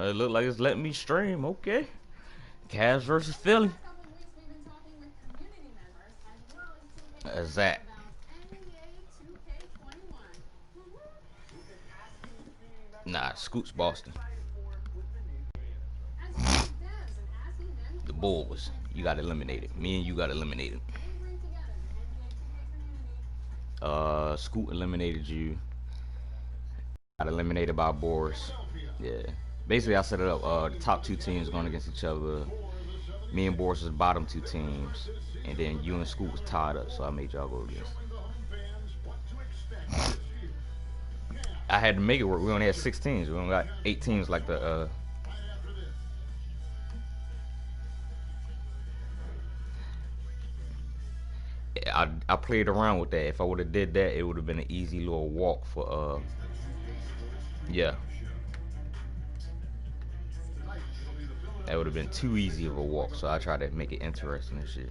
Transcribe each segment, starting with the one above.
It look like it's letting me stream. Okay. Cavs versus Philly. Zach. Nah, Scoot's Boston. The Bulls. You got eliminated. Me and you got eliminated. Scoot eliminated you. Got eliminated by Boris. Yeah. Basically, I set it up. The top two teams going against each other. Me and Boris was the bottom two teams, and then you and Scoot was tied up. So I made y'all go against. I had to make it work. We only had 6 teams. We only got 8 teams like the. I played around with that. If I would have did that, it would have been an easy little walk for. Yeah. That would have been too easy of a walk, so I tried to make it interesting and shit.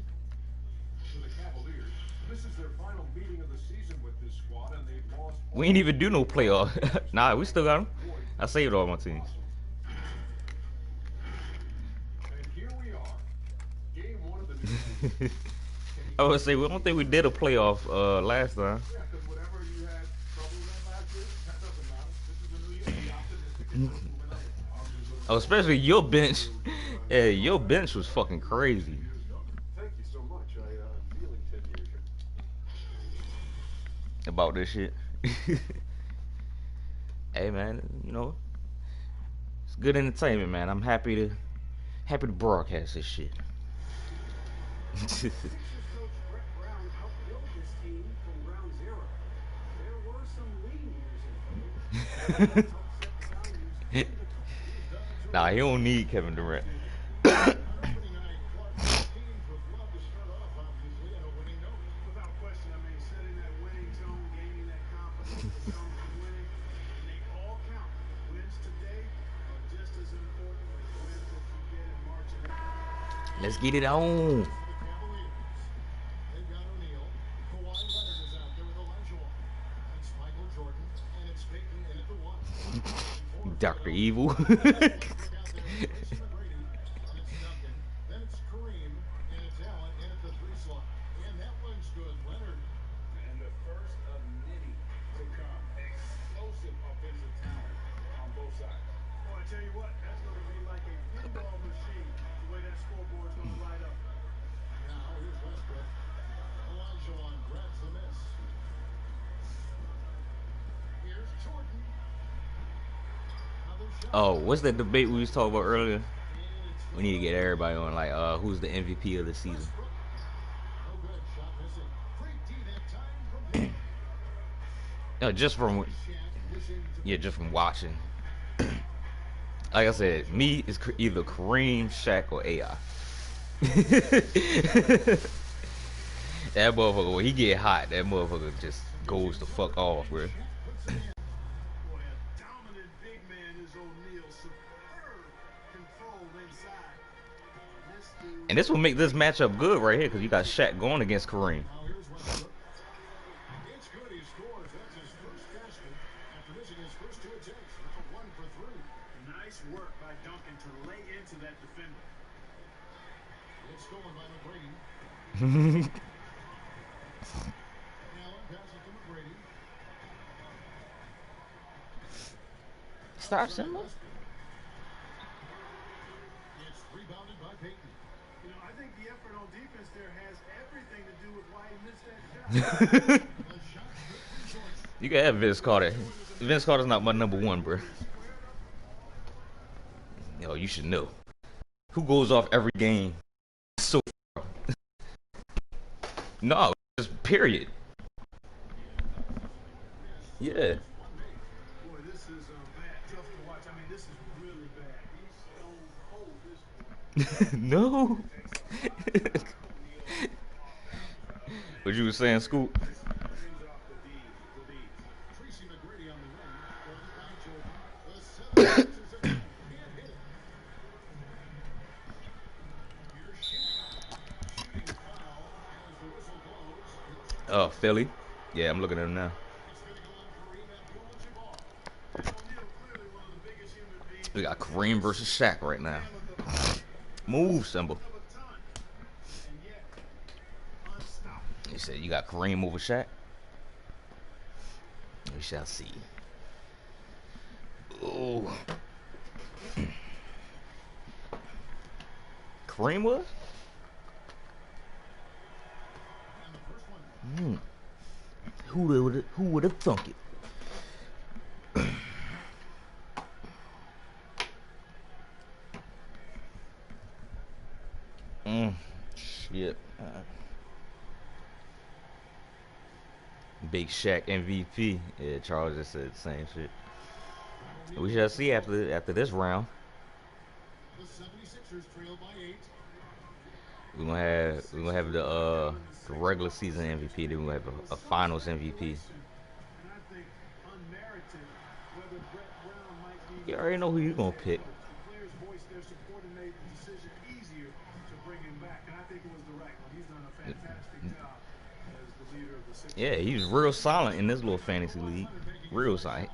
We ain't even do no playoff. Nah, we still got them. I saved all my teams. I would say, I don't think we did a playoff last time. Oh, especially your bench. Yeah, your bench was fucking crazy. Thank you so much. I'm feeling 10 years about this shit. Hey man, you know, it's good entertainment, man. I'm happy to broadcast this shit. Nah, he don't need Kevin Durant. Let's get it on. Dr. Evil. Oh, what's that debate we was talking about earlier? We need to get everybody on, like, who's the MVP of the season? No, just from watching. Like I said, me is either Kareem, Shaq, or AI. That motherfucker, when he get hot, that motherfucker just goes the fuck off, bro. And this will make this matchup good right here, because you got Shaq going against Kareem. Stop, Simba. You can have Vince Carter. Vince Carter's not my number 1, bro. Yo, you should know. Who goes off every game so far? No, just period. Yeah. No. What you was saying, Scoop? Oh, Philly. Yeah, I'm looking at him now. We got Kareem versus Shaq right now. Move symbol. You said you got Kareem over Shaq? We shall see. Oh. Kareem was? Who would have thunk it? Shit. Big Shaq MVP. Yeah, Charles just said the same shit. We shall see after this round. We're gonna have the regular season MVP, then we'll have a finals MVP. You already know who you're gonna pick. Yeah, he's real silent in this little fantasy league. Real silent.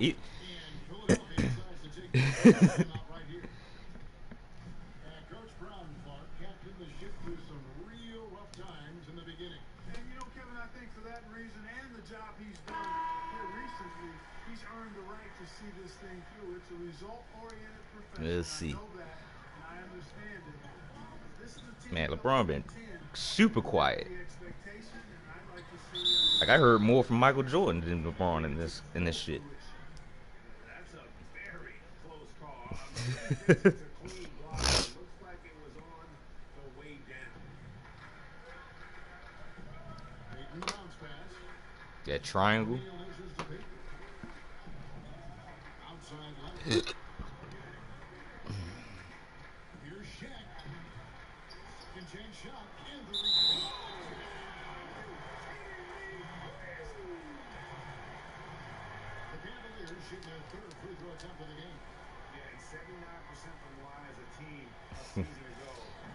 Let's see. Man, LeBron been super quiet. Like I heard more from Michael Jordan than LeBron in this shit. That triangle.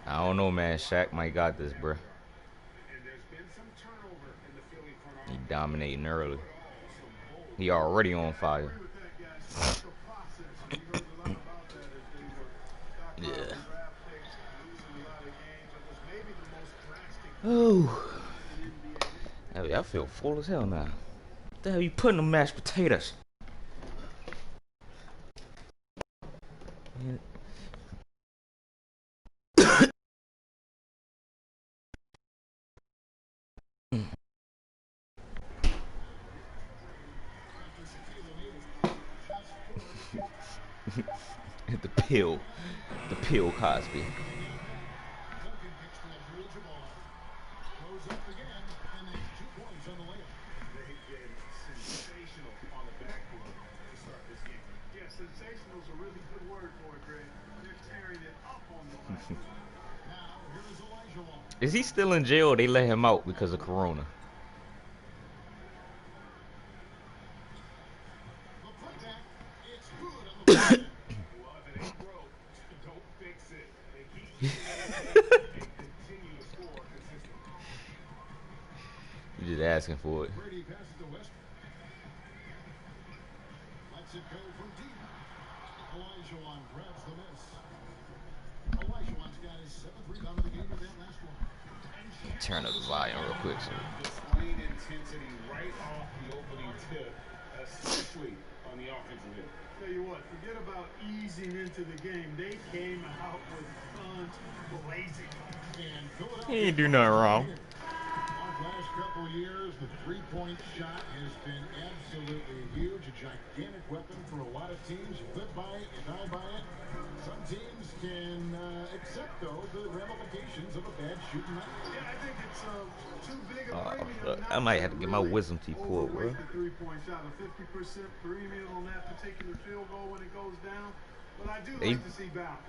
I don't know, man. Shaq might got this, bro. He dominating early. He already on fire. Yeah. Oh. I feel full as hell now. What the hell you putting in mashed potatoes? The pill Cosby. Is he still in jail or they let him out because of Corona? You're just asking for it. Turn up the volume real quick. So. Especially on the offensive end. Tell you what, forget about easing into the game. They came out with guns blazing. He ain't do nothing wrong. Last couple of years, the three-point shot has been absolutely huge, a gigantic weapon for a lot of teams. You live by it, you die by it. Some teams can accept, though, the ramifications of a bad shooting night. Yeah, I think it's too big a premium. I might have to get my wisdom teeth pulled, bro. The three-point shot, a 50% premium on that particular field goal when it goes down. But I do like to see balance.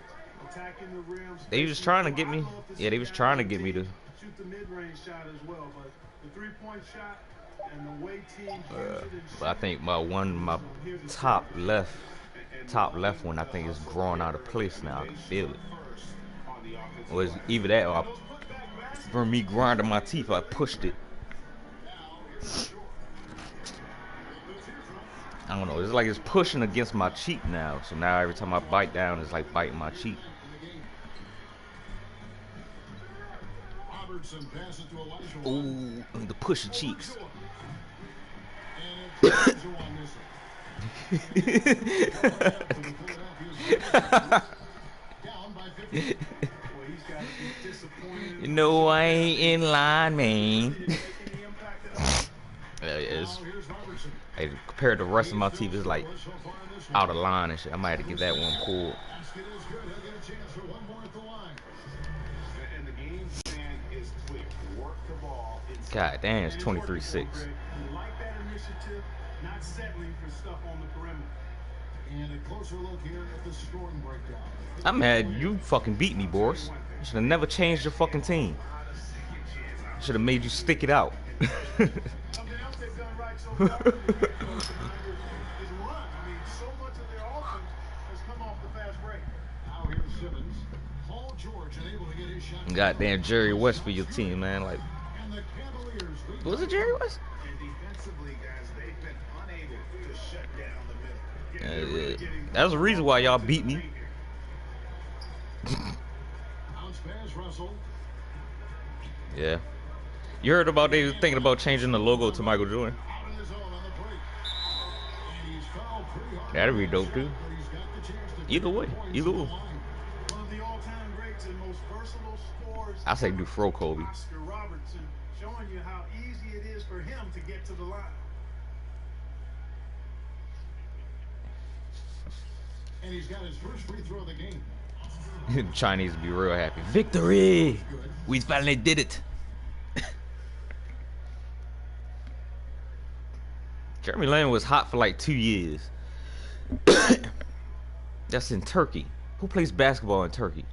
Attacking the rim. They was trying to get me. Yeah, they was trying to get me to shoot the mid-range shot as well, but the three-point shot and the way teams use it. But I think my top left one, I think is growing out of place now. I can feel it. Or it's either that or from me grinding my teeth, I pushed it. I don't know. It's like it's pushing against my cheek now. So now every time I bite down, it's like biting my cheek. Ooh, the pushy cheeks. You know I ain't in line, man. Hey, compared to the rest of my teeth, it's like out of line and shit. I might have to get that one pulled. God damn, it's 23-6. Not settling for stuff on the perimeter. And a closer look here at the scoring breakdown. I'm mad you fucking beat me, Boris. You should have never changed your fucking team. Should have made you stick it out. Something else they've done right so far is run. I mean, so much of their offense has come off the fast break. Now here's Simmons. Paul George unable to get his shot. Goddamn Jerry West for your team, man. Like, And the Cavaliers lead. was it Jerry West? And defensively, guys, they've been unable to shut down the middle. That's the reason why y'all beat me. Bounce pass, Russell. Yeah. You heard about they was thinking about changing the logo to Michael Jordan. Out in his own on the break. And he's fouled pretty hard. That'd be dope too. But he's got the chance to Either way, either way. One of the all-time greats and most versatile scorers. I say do Fro Kobe. Oscar Robertson, showing you how easy it is for him to get to the line. And he's got his first free throw of the game. Chinese be real happy. Victory! We finally did it. Jeremy Lin was hot for like 2 years. That's in Turkey. Who plays basketball in Turkey?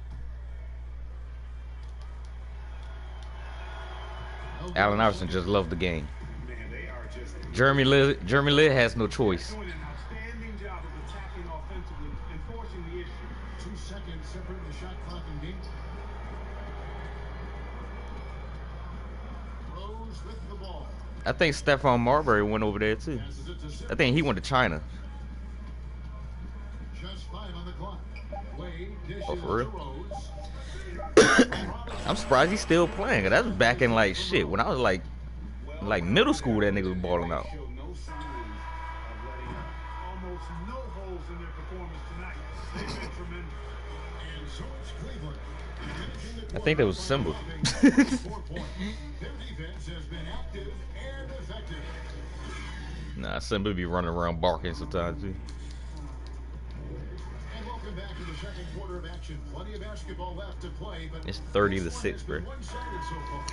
Allen Iverson just loved the game. Man, they are just Jeremy Lin has no choice. Doing an outstanding job of attacking offensively and forcing the issue. 2 seconds separate the shot clock and game. Rose with the ball. I think Stephon Marbury went over there too. Passes it to Simmons. I think he went to China. Just 5 on the clock. Wade dishes Oh, for it to real? Rose. I'm surprised he's still playing. 'Cause that was back in like shit when I was like middle school. That nigga was balling out. show no signs of letting up. Almost no holes in their performance tonight. They've been tremendous. And so it's Cleveland. Finishing the I think that was quarter Simba. with 4 points. Their defense has been active and effective. Nah, Simba be running around barking sometimes too. And welcome back to the second quarter of action. Plenty of basketball left to play, but It's 30 to this one 6, has been bro. one-sided so far.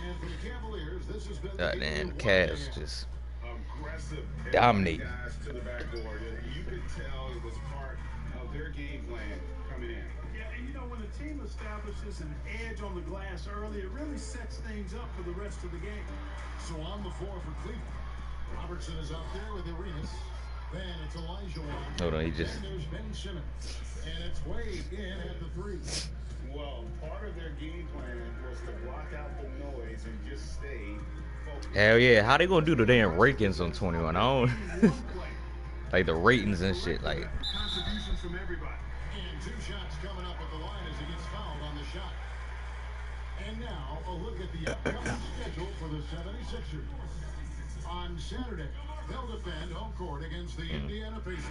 And for the Cavaliers, this has been the Goddamn, game the of Cavs one just Aggressive. Dominate. Guys to the backboard. You could tell it was part of their game plan coming in. Yeah, and you know, when a team establishes an edge on the glass early, it really sets things up for the rest of the game. So on the floor for Cleveland. Robertson is up there with Arenas. Then it's Elijah Wan. Hold on, he just- And there's Ben Simmons. And it's Wade in at the 3. Well, part of their game plan was to block out the noise and just stay focused. hell yeah. How they gonna do the damn ratings on 21? I don't One play, like the ratings and shit. Like contributions from everybody. And 2 shots coming up at the line as he gets fouled on the shot. And now a look at the upcoming schedule for the 76ers. On Saturday, they'll defend home court against the Indiana Pacers.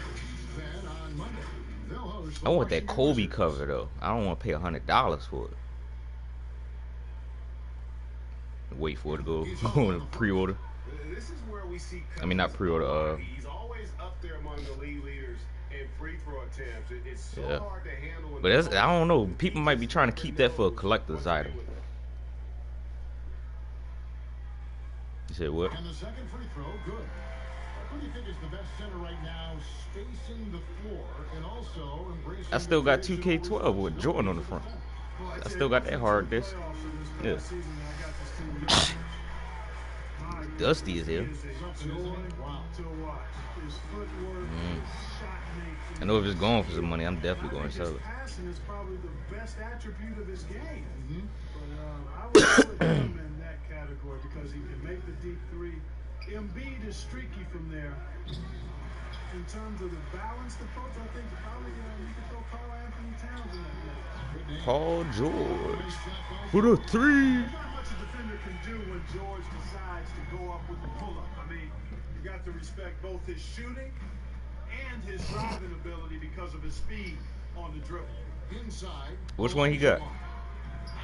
Then on Monday, they'll host the I want that Washington Kobe Wizards. cover though. I don't want to pay $100 for it. Wait for it to go on pre-order. This is where we see. I mean, not pre-order. He's always up there among the league leaders in free throw attempts. It's so Yeah. hard to handle. But that's, I don't know. People might be trying to keep that for a collector's item. You said what? And the second free throw, good. Who do you think is the best center right now, spacing the floor and also embracing? I still got the 2K12 with Jordan on the front. I still got that hard disc. Yeah. Dusty as hell. Wow. I know if it's going for some money, I'm definitely going to sell it. Passing is probably the best attribute of his game. Mhm. But I would put him in that category because he can make the deep three. Embiid is streaky from there. in terms of the balanced approach, I think probably you could throw Karl Anthony Towns in that mix. Paul George for the three. There's not much a defender can do when George decides to go up with the pull-up. I mean, you got to respect both his shooting and his driving ability because of his speed on the dribble. Inside. Which one he got?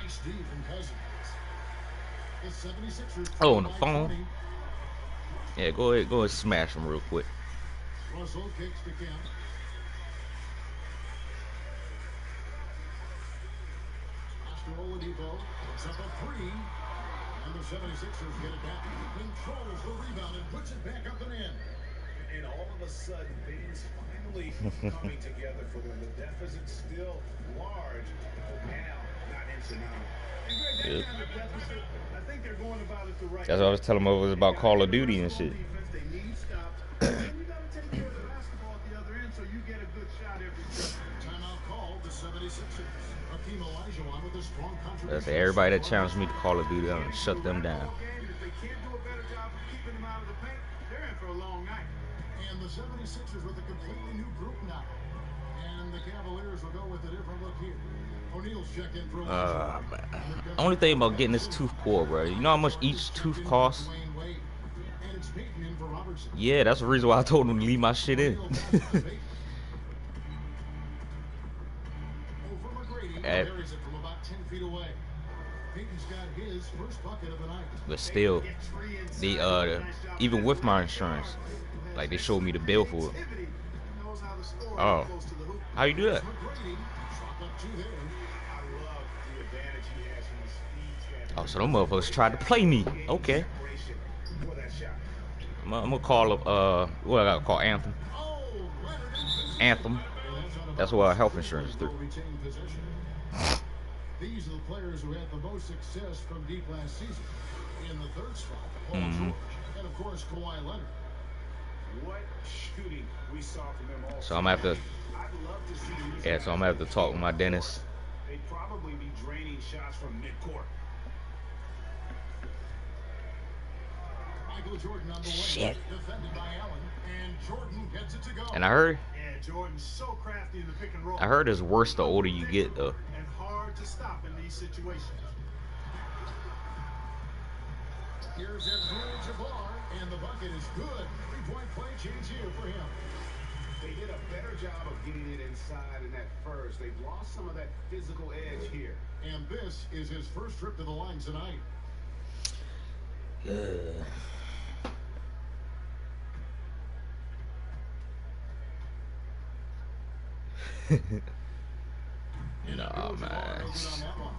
Nice D from Cousins. The 76ers. Oh, on the phone. Yeah, go ahead, smash him real quick. Russell kicks to Kemp. Oscar Oladipo puts up a three. And the 76ers get it back. Controls the rebound and puts it back up and in. And all of a sudden, things finally coming together for them. The deficit's still large, but now not insurmountable. And Greg, that kind of deficit, I think they're going about it the right That's what I was telling him. It was about Call of Duty and shit. They need stops. And you got to take care of the basketball at the other end so you get a good shot every time. Timeout called the 76ers. Hakeem Olajuwon with a strong contribution. That's everybody that challenged me to Call of Duty, I'm gonna shut them down. If they can't do a better job of keeping them out of the paint, they're in for a long night. And the 76ers with a completely new group now. And the Cavaliers will go with a different look here. O'Neal's check in for Man. Only thing about getting this tooth pulled, bro. You know how much each tooth costs? And it's Peyton in for Robertson. Yeah, that's the reason why I told him to leave my shit in. Over McGrady, At- carries it from about 10 feet away. Peyton's got his first bucket of the night. But still, the even with my insurance, like they showed me the bill for it. Oh, how you do that? McGrady, drop up two there. I love the advantage he has from his speed standpoint. Oh, so them motherfuckers tried to play me. Okay, Separation for that shot. I'm gonna call up. What I gotta call Anthem? Oh, Leonard in Anthem. That's what health insurance is through. retain possession. These are the players who had the most success from deep last season. In the third spot, Paul George, and of course Kawhi Leonard. What shooting we saw from them all. So I'm gonna have to. I'd love to see them use Yeah, so I'm gonna have to talk with my dentist. They'd probably be draining shots from midcourt. Michael Jordan on the way, Shit. defended by Allen, and Jordan gets it to go. And I heard Yeah, Jordan's so crafty in the pick and roll. it's worse the older you get, though. And hard to stop in these situations. Here's Abdul-Jabbar, and the bucket is good. Three-point play change here for him. They did a better job of getting it inside in that first. They've lost some of that physical edge here. And this is his first trip to the line tonight. Nah, man. On that one.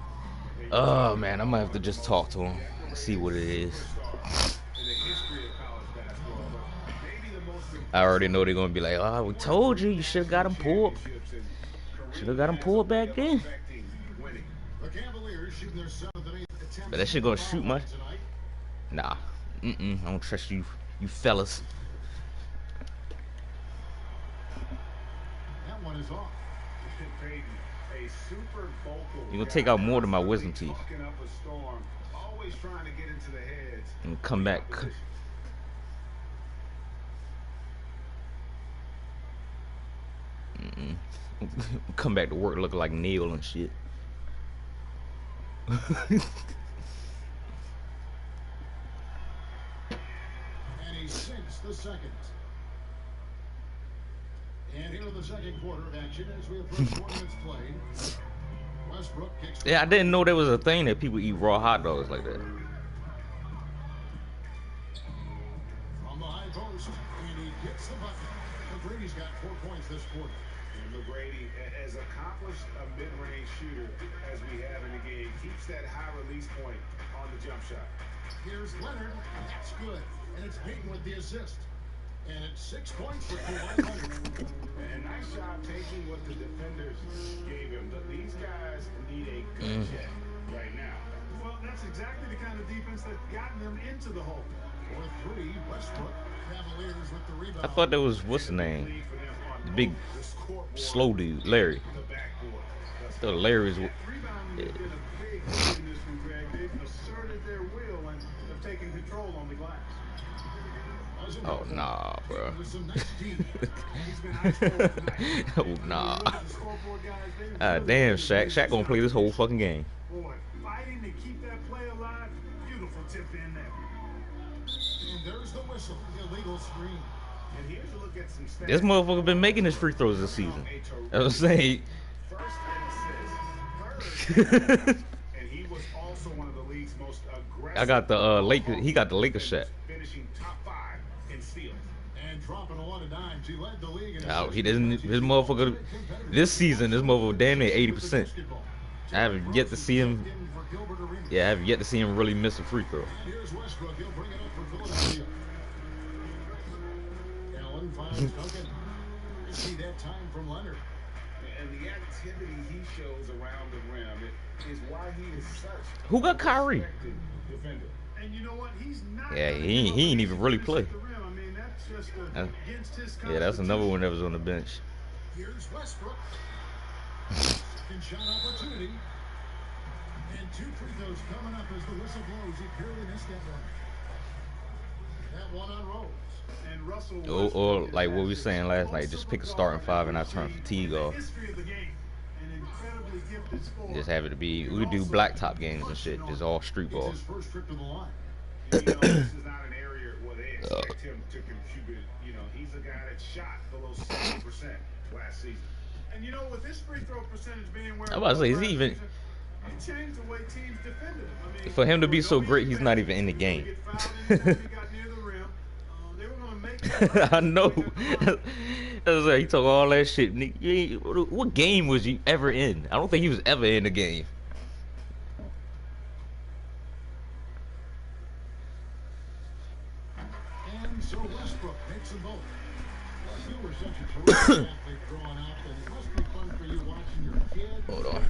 Oh man, I might have to just talk to him, see what it is. In the history of college basketball, but maybe the most I already know they're gonna be like, "Oh, we told you, you should have got him pulled. Should have got him pulled back then." affecting winning. The Cavaliers shooting their 7th and 8th attempts. But that shit gonna shoot much? tonight. Nah, I don't trust you fellas. That one is off. Peyton, a super vocal You gonna take out more than my wisdom teeth. talking up a storm, always trying to get into the heads. And come back. Come back to work looking like Neil and shit. And he sinks the second. And here in the second quarter of action as we approach 4 minutes played. Westbrook kicks. Yeah, I didn't know there was a thing that people eat raw hot dogs like that. From the high post, and he gets the bucket. McGrady's got 4 points this quarter. And McGrady, as accomplished a mid-range shooter as we have in the game, keeps that high release point on the jump shot. Here's Leonard. That's good. And it's Peyton with the assist. And it's 6 points for Kawhi Leonard. And a nice job taking what the defenders gave him. But these guys need a good check right now. Well, that's exactly the kind of defense that's gotten them into the hole. For 3, Westbrook. Cavaliers with the rebound. I thought that was what's the name? Lead for them on The big the scoreboard, slow dude, Larry. the backboard. I thought Larry was. Rebounding has been a big key in this one, Greg. They've asserted their will and have taken control on the glass. doesn't Oh, go. nah, bro. With some nice D. He's been ice cold tonight. Oh, And when you nah. look at the scoreboard, guys, they Ah, really damn, didn't Shaq. use Shaq gonna play this whole competition. fucking game. Boy, fighting to keep that play alive. Beautiful tip in there. And there's the whistle. Illegal screen. And here's a look at some stats. This motherfucker been making his free throws this season. I was saying. First in assists, third, and he was also one of the league's most aggressive. I got the Lakers. He got the Lakers shot. Finishing top 5 in steals. And dropping a lot of dimes. He led the league in Oh, he doesn't. His motherfucker. This season, this motherfucker damn near 80%. I haven't yet to see him. Yeah, I have yet to see him really miss a free throw. And here's Westbrook. He'll bring it up for Philadelphia. Allen finds Duncan. You see that time from Leonard. And the activity he shows around the rim is why he is such Who got Kyrie? a defender. And you know what? He's not. Yeah, gonna he give up ain't easy even really finishes play. at the rim. I mean, that's just against his Yeah, that's another one that was on the bench. Here's Westbrook. Second shot opportunity. And 2 free throws coming up as the whistle blows. He purely missed that one. That one on Rose. And Russell Or like what we were saying last night, just pick a starting 5 and not turn fatigue off. History of the game. An incredibly gifted scorer. Just have it to be. We do blacktop games and shit. Just all street It's ball. his first trip to the line. You know, this is not an area where they expect him to contribute. You know, he's a guy that shot below 70% last season. And you know, with this free throw percentage being where I'm about to say, is he even- it changed the way teams defended him. I mean, For him to be so no great, he's not defense. even in the He game. would get fouled anytime he got near the rim. They were gonna make that I know. at the line. That's like, he talk all that shit. Nigga, you ain't- what game was you ever in? I don't think he was ever in the game. And so Westbrook makes them both. Well, you were such a terrific athlete growing up, and it must be fun for you watching your kids. Hold on.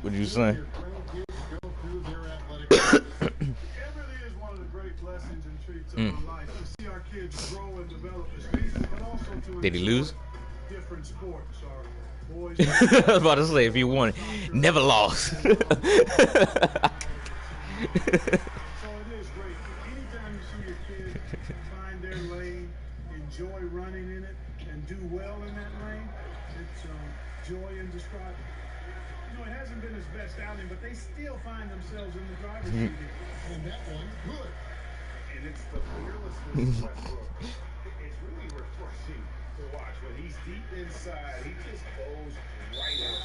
What you saying? Your grandkids go through their athletic careers. It really is one of the great blessings and treats of our life to see our kids grow and develop as people, but also to Did he enjoy lose? different sports. Our boys. I was about to say, if he won, never lost. So it is great. Anytime you see your kids find their lane, enjoy running in it, and do well in that lane, it's joy indescribable. You know, it hasn't been his best outing, but they still find themselves in the driver's seat here. And that one, good. And it's the fearlessness of Westbrook. It's really refreshing to watch. When he's deep inside, he just goes right in.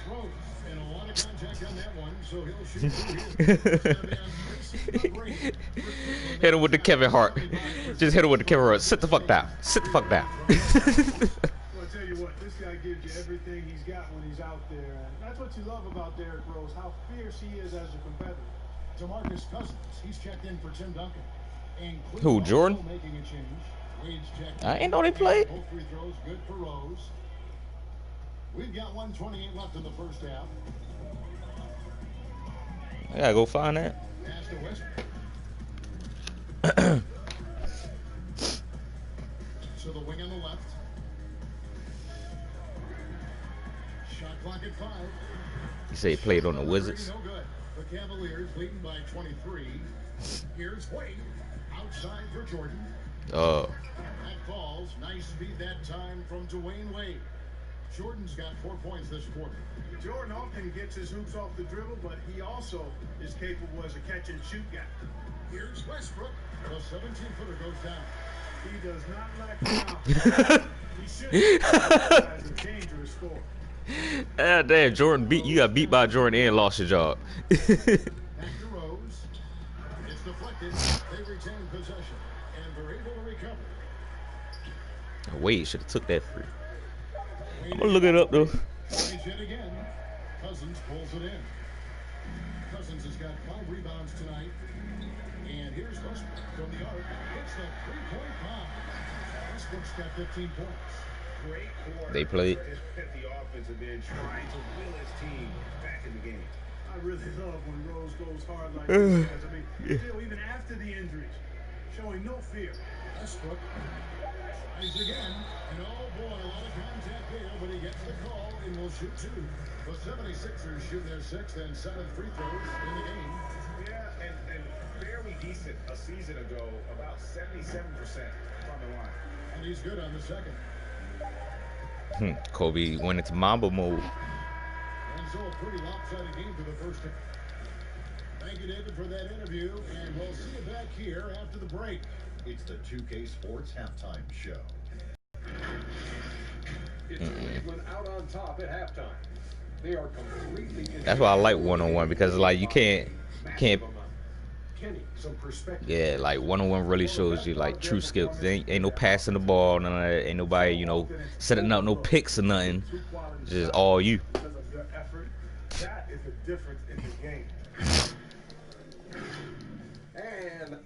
Throws. And a lot of contact on that one, so he'll shoot through here. It's gonna be on Grayson Brady. Hit him with the Kevin Hart. Just hit him with the Kevin Hart. Sit the fuck down. Sit the fuck down. Well, I tell you what, this guy gives you everything he's got when he's out there. And that's what you love about Derrick Rose, how fierce he is as a competitor. DeMarcus Cousins, he's checked in for Tim Duncan. And Who, Cleveland Jordan? also making a change. Wade's checked I in. ain't know they played. Both free throws good for Rose. We've got 1:28 left in the first half. I gotta go find that. Pass to Westbrook. So the wing on the left. Shot clock at 5. You say he played on the Wizards. No good. The Cavaliers leading by 23. Here's Wade. Outside for Jordan. Oh, That falls. Nice speed that time from Dwayne Wade. Jordan's got 4 points this quarter. Jordan often gets his hoops off the dribble, but he also is capable as a catch-and-shoot guy. Here's Westbrook. The 17-footer goes down. He does not lack confidence. He should be as a dangerous scorer. ah, damn, Jordan beat you. Got beat by Jordan and lost your job. Back to Rose. It's deflected. They retain possession. And they're able to recover. Wade should have took that free. I'm gonna look it up though. Tries yet again. Cousins pulls it in. Cousins has got 5 rebounds tonight. And here's Westbrook from the arc. Hits the 3-point bomb. Westbrook's got 15 points. Great quarter. They played. At the offensive end, trying to will his team back in the game. I really love when Rose goes hard like this. Guys. I mean, still, even after the injuries, showing no fear. Westbrook tries again. And oh boy, a lot of contact there, but he gets the call and will shoot 2. The 76ers shoot their 6th and 7th free throws in the game. Yeah, and very decent a season ago, about 77% from the line. And he's good on the second. Kobe went into Mamba mode. And so a pretty lopsided game for the first half. Thank you, David, for that interview, and we'll see you back here after the break. It's the 2K Sports Halftime Show. It's Cleveland out on top at halftime. They are completely. That's why I like one-on-one, because like you can't. Kenny, some perspective. Yeah, like one-on-one really shows you like true skills. There ain't no passing the ball, none of that. Ain't nobody, you know, setting up no picks or nothing. Just all you. Because of your effort, that is the difference in the game. And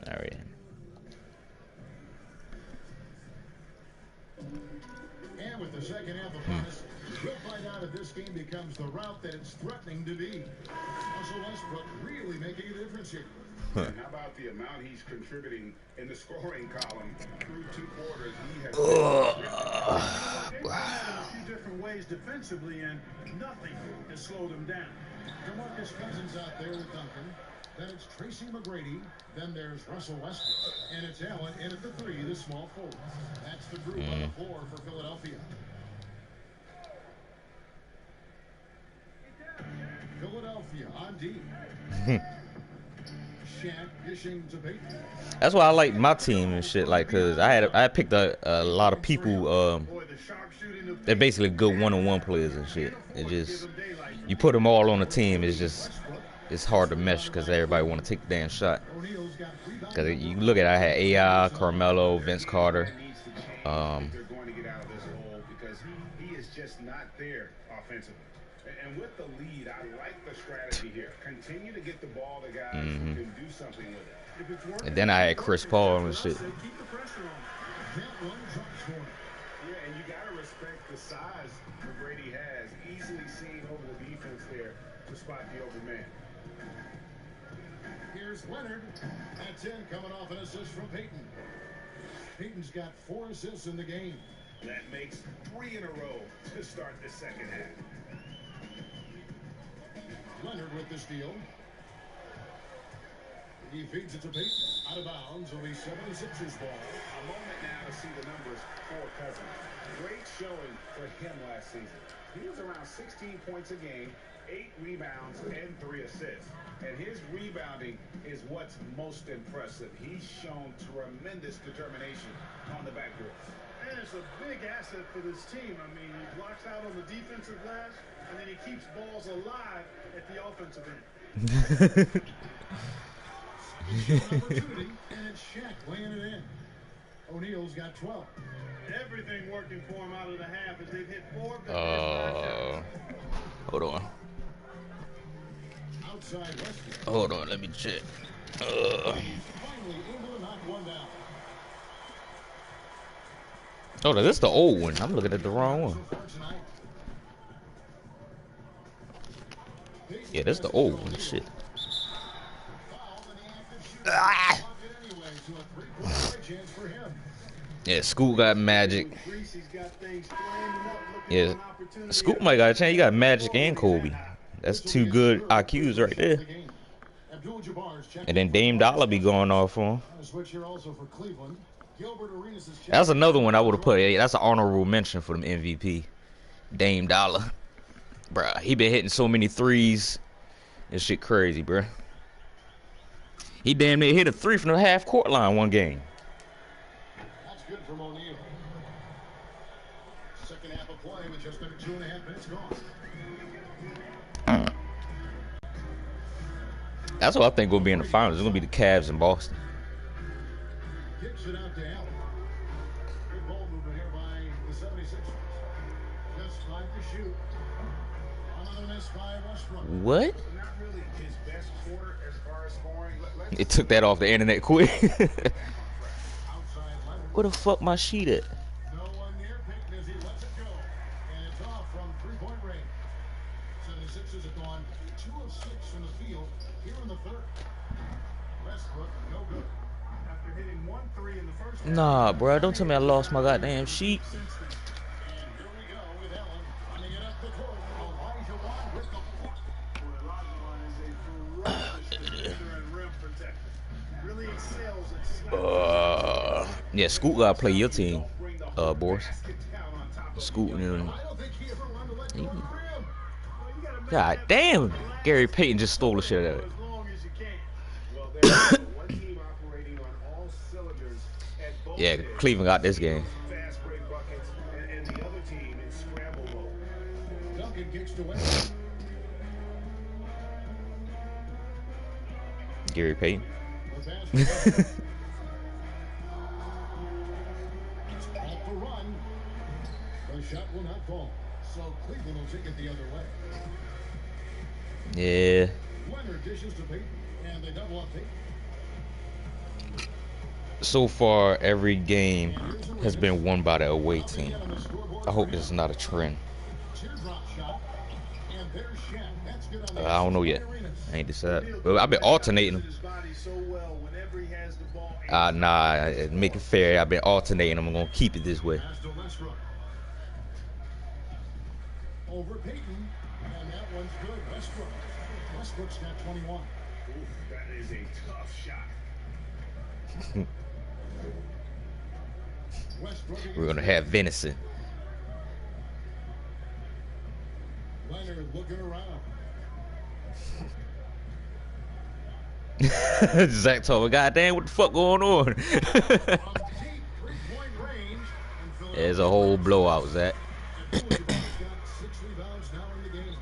All right. And with the second half upon us, we'll find out if this game becomes the route that it's threatening to be. Russell Westbrook really making a difference here. And how about the amount he's contributing in the scoring column through 2 quarters? He has In a few different ways defensively, and nothing has slowed them down. DeMarcus Cousins out there with Duncan. Then it's Tracy McGrady. Then there's Russell Westbrook. And it's Allen in at the 3, the small forward. That's the group on the floor for Philadelphia. Philadelphia on D. Shaq dishing to Peyton. That's why I like my team and shit, like, cause I picked a lot of people Boy, the sharpshooting of they're basically good one-on-one players and shit. It just you put them all on the team, it's hard to mesh because everybody want to take the damn shot. O'Neal's got rebound. Cause you look at it, I had AI, Carmelo, Vince Carter. needs to change if they're going to get out of this hole, because he is just not there offensively. And with the lead, I like the strategy here. Continue to get the ball to guys who can do something with it. if it's working, And then I had Chris Paul and shit. say keep the pressure on. That one jump scoring. Yeah, and you got to respect the size McGrady has. Easily seen over the defense there to spot the open man. Here's Leonard. That's in, coming off an assist from Peyton. Peyton's got 4 assists in the game. That makes 3 in a row to start the second half. Leonard with the steal. He feeds it to Peyton. Out of bounds. It'll be 76ers ball. A moment now to see the numbers for Cousins. Great showing for him last season. He was around 16 points a game, 8 rebounds, and 3 assists. And his rebounding is what's most impressive. He's shown tremendous determination on the backboard. And it's a big asset for this team. I mean, he blocks out on the defensive glass, and then he keeps balls alive at the offensive end. Opportunity, and it's Shaq laying it in. O'Neal's got 12. Everything working for him out of the half as they've hit 4 of the first 5 shots. Hold on. Outside Westbrook. Hold on, let me check. Finally able to knock one down. Oh, this is the old one. I'm looking at the wrong one. So far tonight. Yeah, this is the old one. Shit. Fouled in the act of shooting. Ah! Blocked it anyway, so a 3-point strike chance for him. Yeah, Scoop got Magic. With Grease, he's got things flaming up, looking Yeah, for an opportunity. Scoop might got a chance. You got Magic and Kobe. That's 2 good IQs right there. Abdul-Jabbar's checking. And then Dame Dollar be going off on. A switch here also for Cleveland. Gilbert Arenas is That's another one I would have put. Hey, that's an honorable mention for them MVP. Dame Dollar. Bruh, he been hitting so many threes. This shit crazy, bruh. He damn near hit a 3 from the half court line one game. That's good from O'Neal. Second half of play with just under 2.5 minutes gone. That's what I think will be in the finals. It's gonna be the Cavs in Boston. Kicks it out to Allen. Good ball movement here by the 76ers. Just 5 to shoot. Another miss by Westbrook. What? Not really his best quarter as far as scoring. Let's It took that off the internet quick. Outside Leonard. Where the fuck my sheet at? No one near Peyton as he lets it go. And it's off from 3-point range. 76ers have gone 2 of 6 from the field here in the third. Westbrook, no good. After hitting 1 3 in the first half, Nah, bro. Don't tell me I lost my goddamn sheet. since then. And here we go with Allen running it up the court. Elijah Wan with the really excels at slapping. Yeah, Scoot gotta play your team, Boris. Scoot and God damn, Gary Payton just stole the shit out of it. As long as you can. Well, there's one team operating on all cylinders at both Yeah, ends. Cleveland got this game. Fast break buckets, and the other team in scramble mode. Duncan kicks to West. Gary Payton. The pass to West. Off the run. The shot will not fall. So Cleveland will take it the other way. Yeah. Leonard dishes to Payton, and they double up Payton. So far, every game has been won by the away team. I hope this is not a trend. Teardrop shot, and there's Shaq. That's good on the I don't know yet. I ain't decided. Well, I've been alternating them. His body so well whenever he has the ball. Nah, make it fair. I've been alternating them. I'm gonna keep it this way. pass to Westbrook. Over Payton, and that one's good. Westbrook. Westbrook's got 21. Ooh, that is a tough shot. Westbrook We're gonna have venison. Leonard looking around. Zach told me, God damn, what the fuck going on? From deep three-point range. And It's a whole blowout, Zach. Philadelphia's got 6 rebounds now in the game.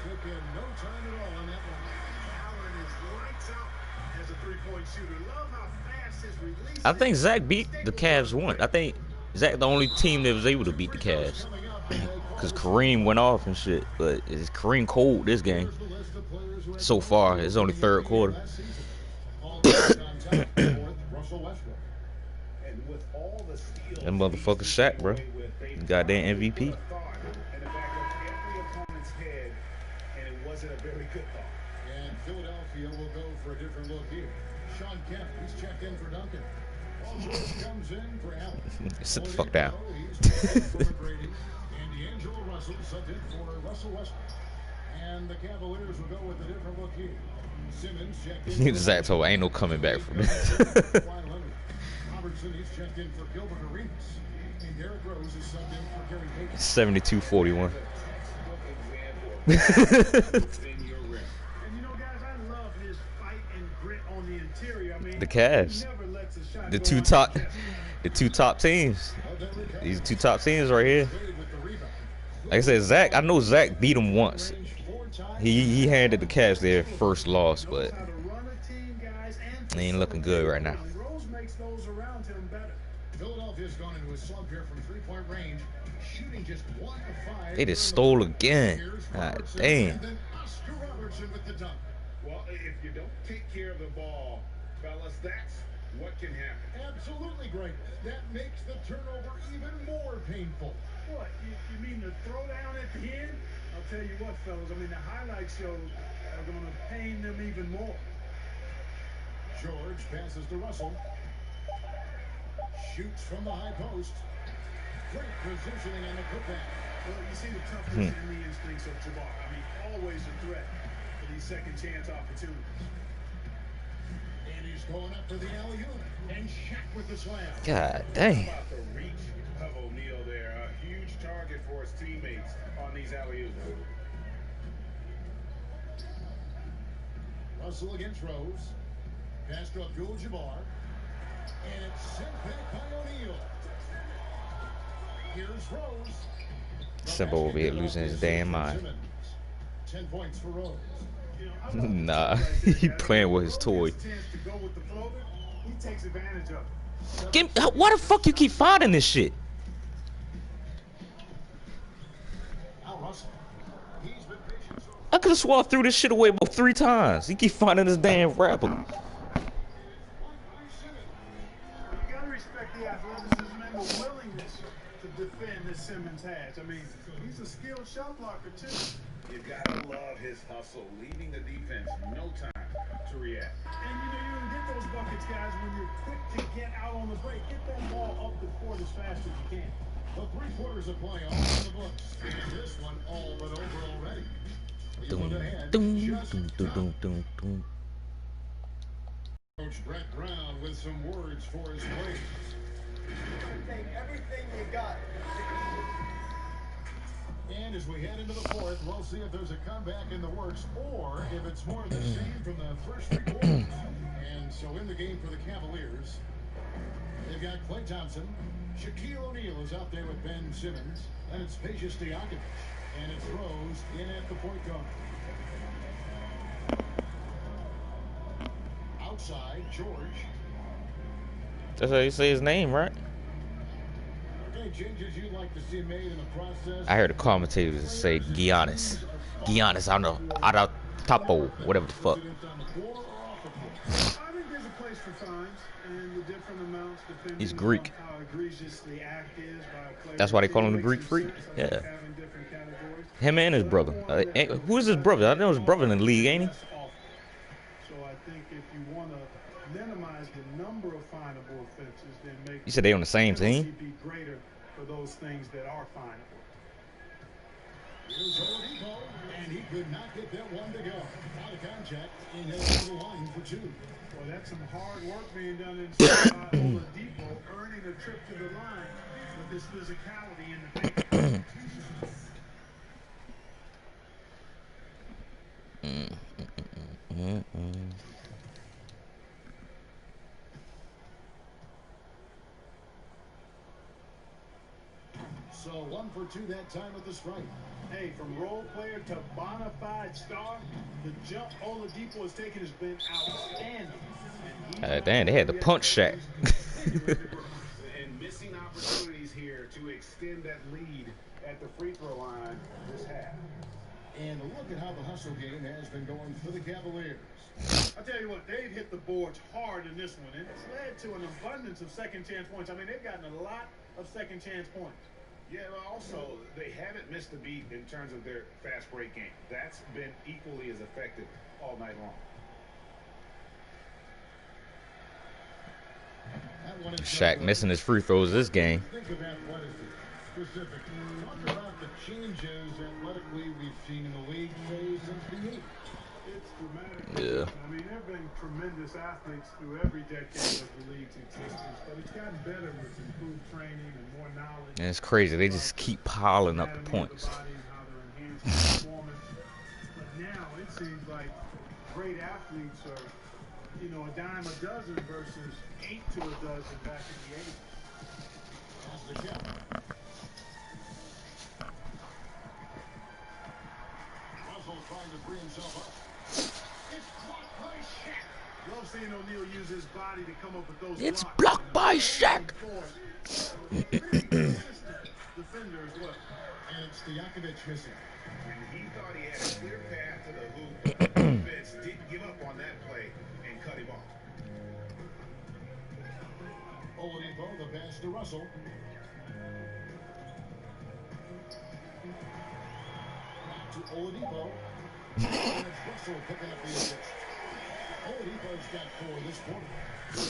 Took him no time at all on that one. Allen is lights out as a three-point shooter. Love how fast his release. I think Zach beat the Cavs once. I think Zach the only team that was able to beat the Cavs. Because Kareem went off and shit. But it's Kareem cold this game. The list of players who had So far, it's only third quarter. last season. All time top fourth, Russell Westbrook. And with all the steals, That motherfucker Shaq, bro. Goddamn MVP. and the back of every opponent's head, and it wasn't a very good thought. And Philadelphia will go for a different look here. Sean Kemp, he's checked in for Duncan. Paul George comes in for Allen. Sit the fuck down. He's checked in for McGrady. And D'Angelo Russell subbed in for Russell Westbrook. And the Cavaliers will go with a different look here. Simmons checked in. Zach told me, ain't no coming back from this. Robertson, he's checked in for Gilbert Arenas. And Derrick Rose is subbed in for Gary Payton. 72-41. In your rim. And you know, guys, I love his fight and grit on the interior. I mean, The Cavs. he never lets a shot The go two top teams. These two top teams right here. Like I said, Zach, I know Zach beat him once. He handed the Cavs their first loss, but how to run a team, guys, and they ain't looking good right now. Rose makes those around him better. Philadelphia's gone into a slump here from three-point range, shooting just 1 of 5. They just stole again. God damn. And then Oscar Robertson with the dunk. Well, if you don't take care of the ball, fellas, that's what can happen. Absolutely great. That makes the turnover even more painful. What? You mean the throwdown at the end? I'll tell you what, fellas. I mean, the highlight shows are going to pain them even more. George passes to Russell. Shoots from the high post. Great positioning on the putback. Well, you see the toughness and the instincts of Jabbar. I mean, always a threat for these second chance opportunities. And he's going up for the alley-oop. And Shaq with the slam. God damn. About the reach of O'Neal there. A huge target for his teammates on these alley-oops. Russell against Rose. Pass to Abdul-Jabbar. And it's sent back by O'Neal. Here's Rose. Simple over here losing his damn mind. 10 points for Rose. You know, I love Nah, this right he there, guys. playing with his toy. Rose gets a chance to go with the floater. He takes advantage of it. Why the fuck you keep finding this shit? Now Russell. He's been patient so I could have swore I threw this shit away about 3 times. He keep finding this damn rapper. You gotta respect the athleticism and the willingness to defend that Simmons has. I mean, he's a skilled shot blocker too. You gotta love his hustle, leaving the defense no time to react. And you know, you can get those buckets, guys, when you're quick to get out on the break. Get that ball up the court as fast as you can. the 3 quarters of play all in the books. This one all but over already. Doom, Cleveland ahead, doom, just doom, doom, doom, doom, doom. Coach Brett Brown with some words for his players. Everything you got. And as we head into the fourth, we'll see if there's a comeback in the works or if it's more of the same from the first 3 quarters. And so in the game for the Cavaliers, they've got Klay Thompson. Shaquille O'Neal is out there with Ben Simmons. And it's Peja Stojakovic. And it's Rose in at the point guard. Outside, George. That's how you say his name, right? Any changes you'd like to see made in the process? I heard the commentators say Giannis. Giannis, I don't know. Topo, whatever the fuck. I think there's a place for fines and the different amounts depending He's Greek. on how egregious the act is by a player. That's why they call him the Greek Freak. Yeah. Him and his brother. Who is his brother? I know his brother in the league, ain't he? So I think if you want to minimize the number of finable offenses, then make You said they on the same team? be greater for those things that are finable. Here's Oladipo, and he could not get that one to go. Out of contact, and heading to the line for 2. Well, that's some hard work being done inside by Oladipo, earning a trip to the line with this physicality in the paint. So 1 for 2 that time at the strike. Hey, from role player to bona fide star, the jump Oladipo has taken has been outstanding. Damn, they had the punch Shaq. And missing opportunities here to extend that lead at the free throw line this half. And look at how the hustle game has been going for the Cavaliers. I tell you what, they've hit the boards hard in this one, and it's led to an abundance of second chance points. I mean, they've gotten a lot of second chance points. Yeah, but also, they haven't missed a beat in terms of their fast break game. That's been equally as effective all night long. Shaq missing his free throws this game. Think of athleticism specifically. Talk about the changes athletically we've seen in the league, say, since the 80s. It's dramatic. Yeah. I mean, there have been tremendous athletes through every decade of the league's existence, but it's gotten better with improved training and more knowledge. And it's crazy. They just keep piling up the points. But now it seems like great athletes are, you know, a dime a dozen versus 8 to a dozen back in the 80s. That's the count. Russell trying to free himself up. It's blocked by Shaq. Love seeing O'Neal use his body to come up with those It's blocks. blocked by Shaq. Defender as well. And it's Stojakovic missing. And he thought he had a clear path to the hoop, but the defense didn't give up on that play and cut him off. Oladipo, the pass to Russell. Back to Oladipo. And it's Russell picking up the assist. Oladipo's got 4 this quarter.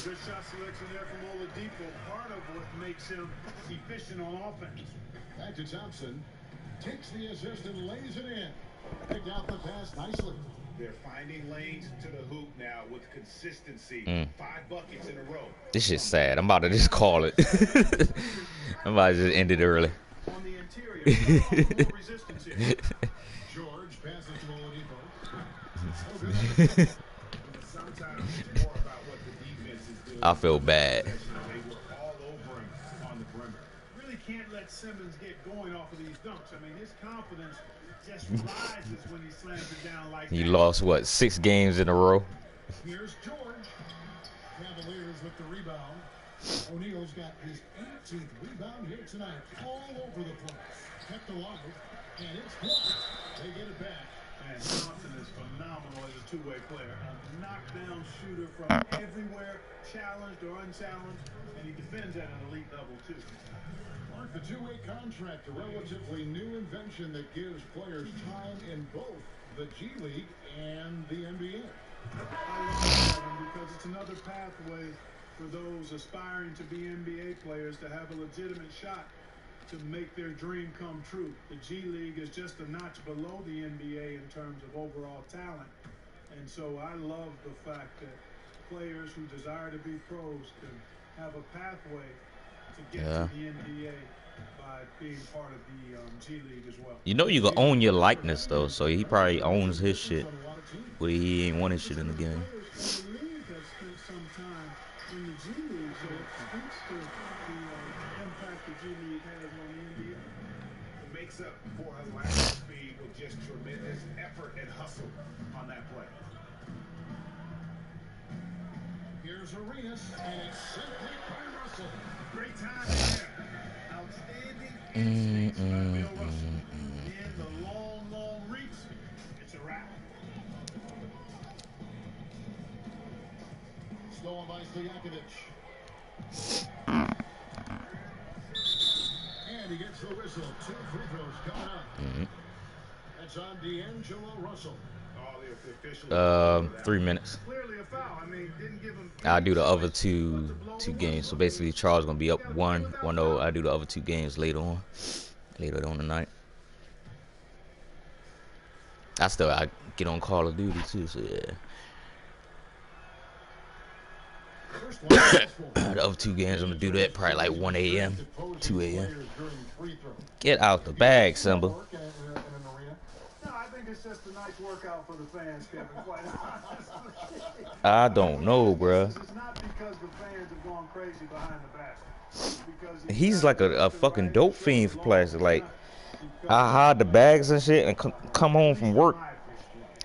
Good shot selection there from Oladipo. Part of what makes him efficient on offense. Back to Thompson. Takes the assist and lays it in. Picked out the pass nicely. They're finding lanes to the hoop now with consistency. 5 buckets in a row. This shit's sad. I'm about to just call it. I'm about to just end it early. On the interior, more resistance here. George passes to Oladipo. Sometimes it's more about what the defense is doing. I feel bad. They were all over him on the perimeter. Really can't let Simmons get going off of these dunks. I mean, his confidence just rises when he slams it down like He that. lost, what, 6 games in a row? Here's George. Cavaliers with the rebound. O'Neal's got his 18th rebound here tonight. All over the place. Kept alive. And it's blocked. They get it back. And Thompson is phenomenal as a two-way player. A knockdown shooter from everywhere, challenged or unchallenged, and he defends at an elite level, too. Mark, the 2-way contract, a relatively new invention that gives players time in both the G League and the NBA. I love that one because it's another pathway for those aspiring to be NBA players to have a legitimate shot to make their dream come true. The G League is just a notch below the NBA in terms of overall talent. And so I love the fact that players who desire to be pros can have a pathway to get Yeah. to the NBA by being part of the G League as well. You know you can own your likeness though, so he probably owns his shit. But he ain't won his shit in the game. Players in the league have spent some time in the G League, so it speaks to the impact the G League has on the NBA. It makes up for her lack of speed with just tremendous effort and hustle on that play. Here's Arenas, and it's sent back by Russell. Great time there. Outstanding instincts by Bill Russell. And the long reach. It's a wrap. Stolen by Stojakovic. And he gets the whistle. 2 free throws coming up. That's on D'Angelo Russell. All the officials. 3 minutes. Clearly a foul. I mean, didn't give him. I'll do the other two games. So basically, Charles gonna be up 1-0. I do the other 2 games later on tonight. I get on Call of Duty too. So yeah. First one is for The other 2 games, I'm gonna do that probably like 1 a.m., 2 a.m. players during free throw. Get out the bag, Simba. Work in an arena. No, I think it's just a nice workout for the fans, Kevin. Quite honestly. I don't know, bruh. It's not because the fans have gone crazy behind the basket. It's because He's like a fucking dope fiend for plastic. Like, I hide the bags and shit and come home from work,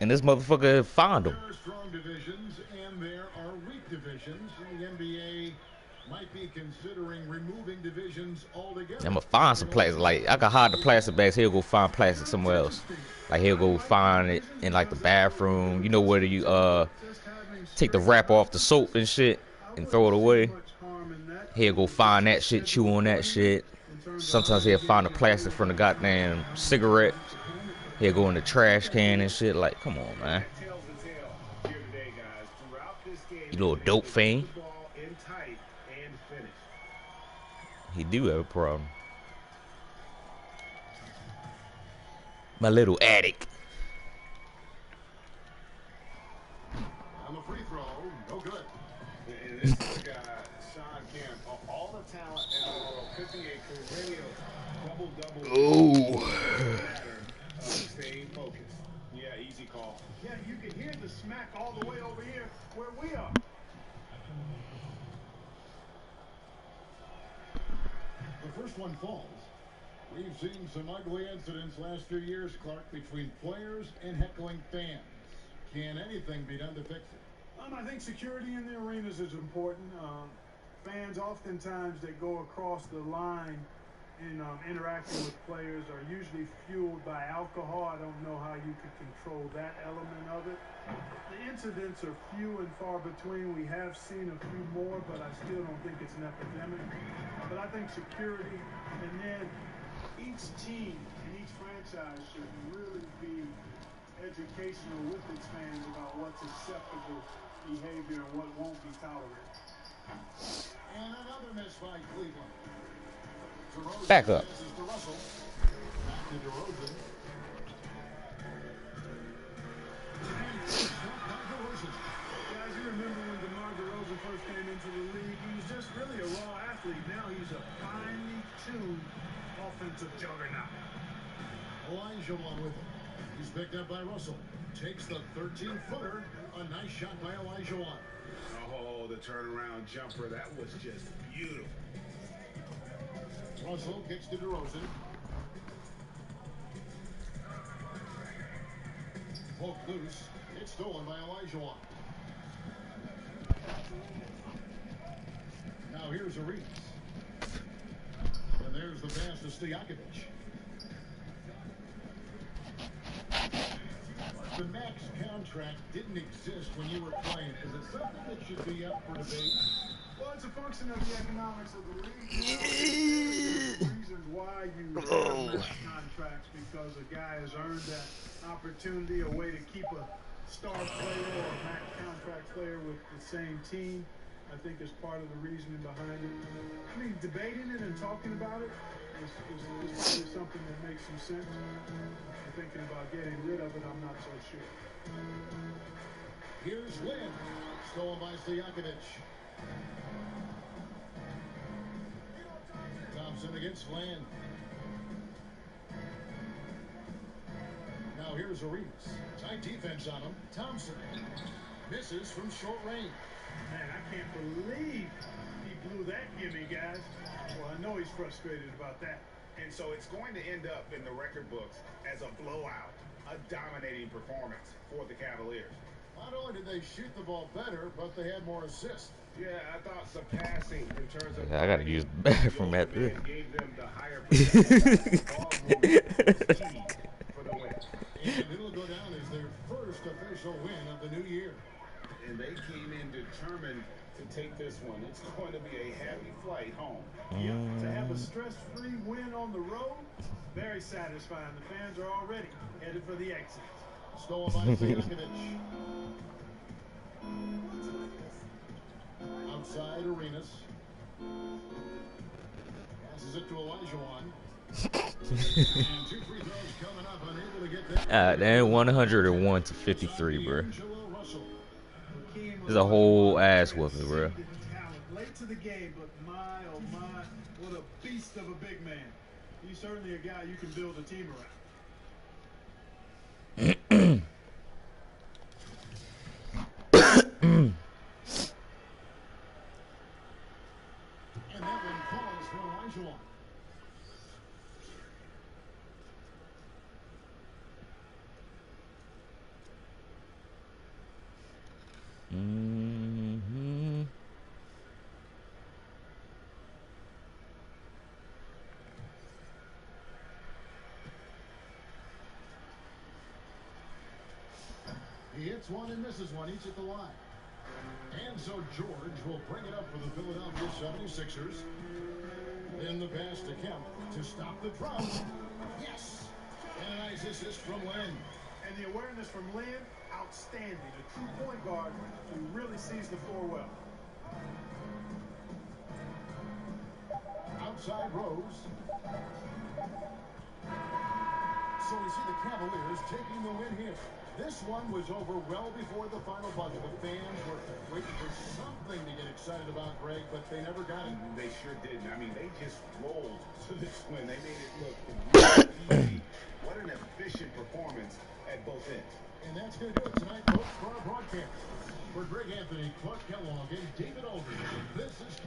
and this motherfucker found them. There are strong divisions and there are weak divisions. The NBA might be considering removing divisions altogether. I'm gonna find some plastic. Like, I can hide the plastic bags. He'll go find plastic somewhere else. Like, he'll go find it in like the bathroom. You know where you take the wrap off the soap and shit and throw it away. He'll go find that shit, chew on that shit. Sometimes he'll find the plastic from the goddamn cigarette. He'll go in the trash can and shit. Like, come on, man. Tails to tail here today, guys. Throughout this game, You little dope fiend. the ball in tight and finish. He do have a problem. My little addict. On the free throw, no good. And this is guy, Sean Kemp, all the talent in the world, could be a perennial double-double. Ooh. Matter of staying focused. Yeah, easy call. Yeah, you can hear the smack all the way over here where we are. The first one falls. We've seen some ugly incidents last few years, Clark, between players and heckling fans. Can anything be done to fix it? I think security in the arenas is important. Fans oftentimes that go across the line in interacting with players are usually fueled by alcohol. I don't know how you could control that element of it. The incidents are few and far between. We have seen a few more, but I still don't think it's an epidemic. But I think security, and then each team and each franchise should really be educational with its fans about what's acceptable behavior and what won't be tolerated. And another miss by Cleveland. DeRozan Back up. passes to Russell. Back to DeRozan. Guys, you remember when DeMar DeRozan first came into the league? He was just really a raw athlete. Now he's a finely tuned offensive juggernaut. Elijah one with him. He's picked up by Russell. Takes the 13-footer. A nice shot by Elijah one. Oh, the turnaround jumper. That was just beautiful. Russell kicks to DeRozan. Poked loose. It's stolen by Elijah one. Now here's Arenas. And there's the pass to Stojakovic. The max contract didn't exist when you were playing. Is it something that should be up for debate? Well, it's a function of the economics of the league. There's reasons why you have max contracts, because a guy has earned that opportunity, a way to keep a star player or a max contract player with the same team. I think is part of the reasoning behind it. I mean, debating it and talking about it is probably something that makes some sense. Thinking about getting rid of it, I'm not so sure. Here's Lynn. Stolen by Stojakovic. Thompson against Lynn. Now here's Arenas. Tight defense on him. Thompson misses from short range. Man, I can't believe he blew that gimme, guys. Well, I know he's frustrated about that. And so it's going to end up in the record books as a blowout, a dominating performance for the Cavaliers. Not only did they shoot the ball better, but they had more assists. Yeah, I thought surpassing in terms of. I gotta use the bathroom after this. Gave them the higher percentage ball movement for the win. And it'll go down as their first official win of the new year. And they came in determined to take this one. It's going to be a happy flight home. Yep, to have a stress-free win on the road, very satisfying. The fans are already headed for the exit. Stolen by Stojakovic. Outside Arenas. Passes it to Olajuwon. And 2 free throws coming up, unable to get that. Then 101 to 53, bro. Angelo Russell. This is a whole ass whooping, bro. Late to the game, but my, oh my, what a beast of a big man. He's certainly a guy you can build a team around. And that one falls for Olajuwon. He hits one and misses one, each at the line. And so George will bring it up for the Philadelphia 76ers. In the pass to Kemp to stop the drought. Yes! And a nice assist from Lynn. And the awareness from Lynn, outstanding. A true point guard who really sees the floor well. Outside Rose. So we see the Cavaliers taking the win here. This one was over well before the final buzzer. The fans were waiting for something to get excited about, Greg, but they never got it. They sure didn't. I mean, they just rolled to this win. They made it look really easy. What an efficient performance at both ends. And that's going to do it tonight, folks, for our broadcast. For Greg Anthony, Clark Kellogg, and David Aldridge, this is...